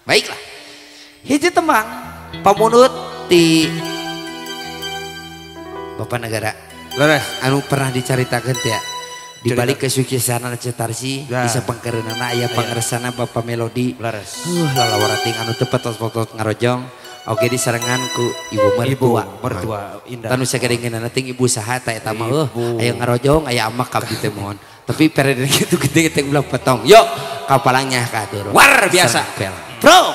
Baiklah. Hiji tembang pamunut di Bapak Negara. Leres. Anu pernah diceritakan teh ya. Di balik kesuksesan Cetarsi bisa pangkereunana aya pangeresana Bapak Melodi. Leres. Lalawarating anu teu petos-petos ngarojong. Oke disarengan ku ibu mertua indah. Tanu sagerengeunana teh ibu saha eta mah aya ngarojong aya amak kabdi teh mohon. Tapi periode kitu gede teh ulah potong. Yuk kapalangnya ka turun. War biasa. Bro.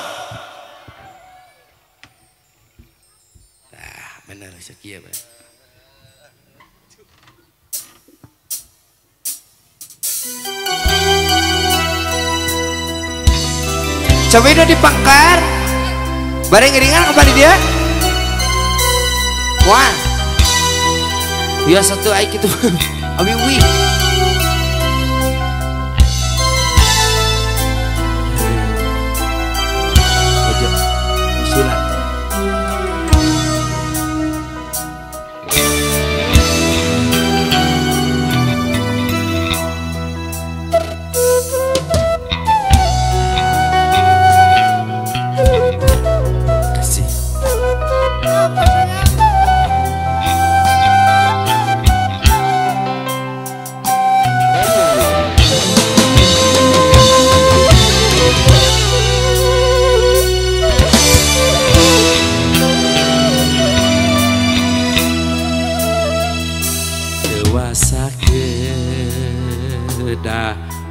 Ah bener sakieu bae. Coba itu dipangkar. Bareng ringan kembali dia. Wah. Biasa tuh aik itu. Abi wi. Ojo. Sulat.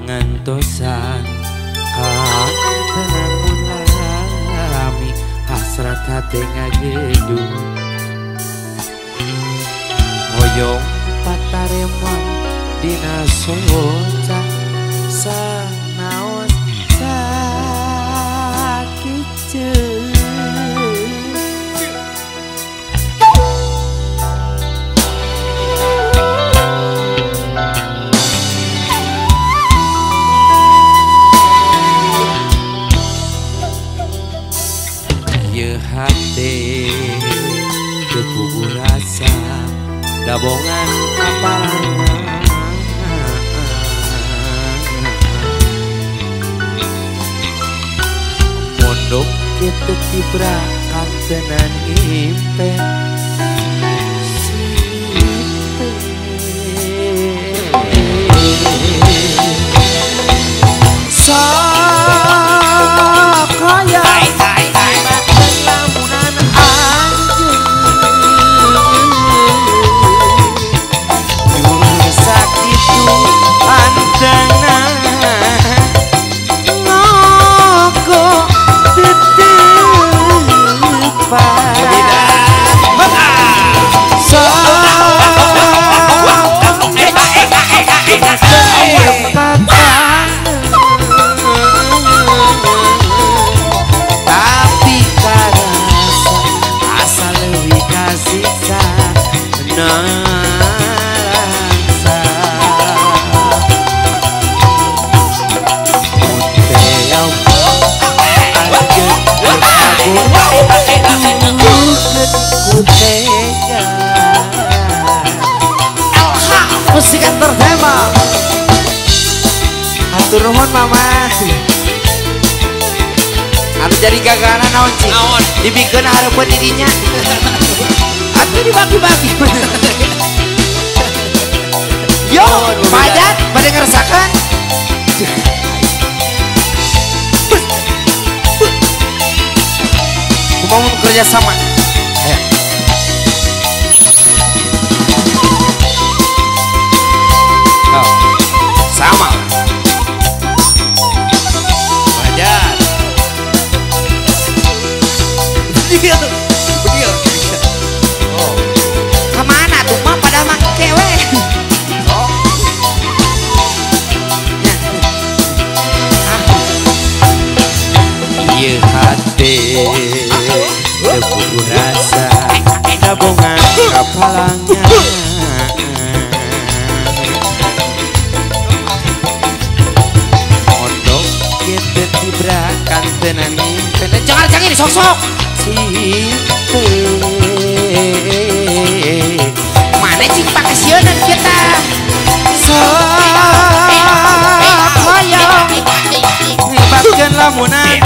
Ngantosan kantenan mulami hasrat hati ngagedung hoyong pataremang dina soca sanaos sakit ceuk. Hati kepugu rasa dabongan kapalangan mondok kitu kibrakan tenan impen musikan tertema hatur nuhun mama anu jadi gaganan naon cing dibikeun hareupeun didinya atuh dibagi-bagi yo padat pada ngerasakan kumaha kerja sama ayo sama wajar begitu oh kemana tuh mah pada mangkewe oh iya hati kepugu rasa dabongan kapalangnya dibrakan tenan impen jangan sok-sok cinte mana cing pakasieun kita sok hoyong libatkeun lamunan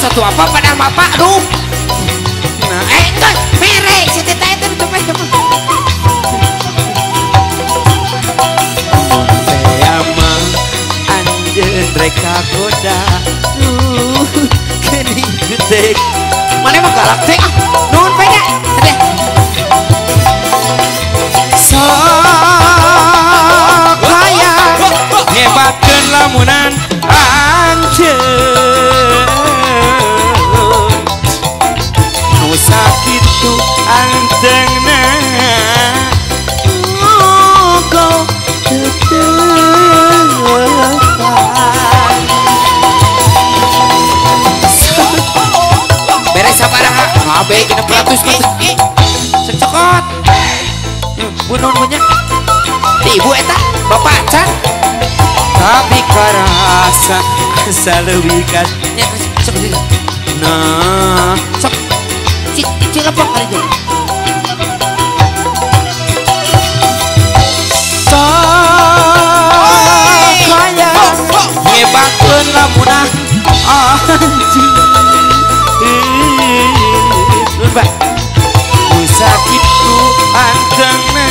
satu apa pada apa aduh nah enggak mere cerita itu tema anjeun reka goda kening gede mana mah galak teh nuhun penya teh sok kaya hebatkeun lamunan anjeun nu sakitu antengna ngogo beres sabaraha ngabe kena peratus secokot bunon punya di ibu eta bapak can tapi karasa asa leuwih kan nah sok cik apa kali itu kaya ngebakeun lamunah anjing Mbak sakitu antengna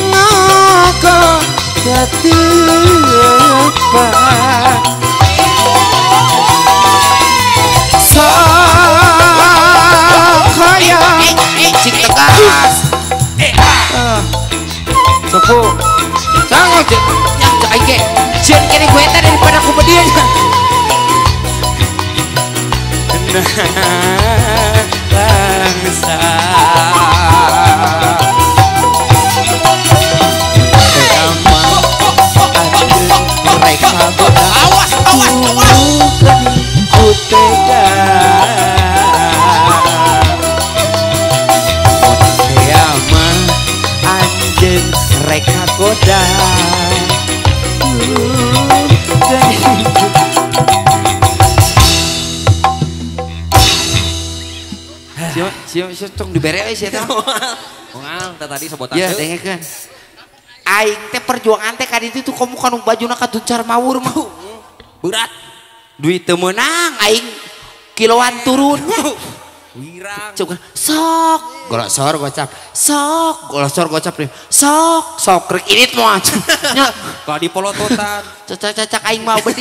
ngoko ketepa sakaya cik tegas sepuh sangat cek aike cek kene gue daripada komedian bangsa mereka awas kutega yama anjeun reka goda Siapa tong dibere euy sia teh. Moal tadi sabotan ya dengekeun. Aing teh perjuangan teh ka ditu tuh komo kanu bajuna katuncar mawur mah. Berat. Duit teu meunang aing kiloan turunnya. Wirang. Coba sok golosor gocap. Sok golosor gocap nih. Sok rek irit moal. Nya kalau di polototan. cacak aing mau bedi.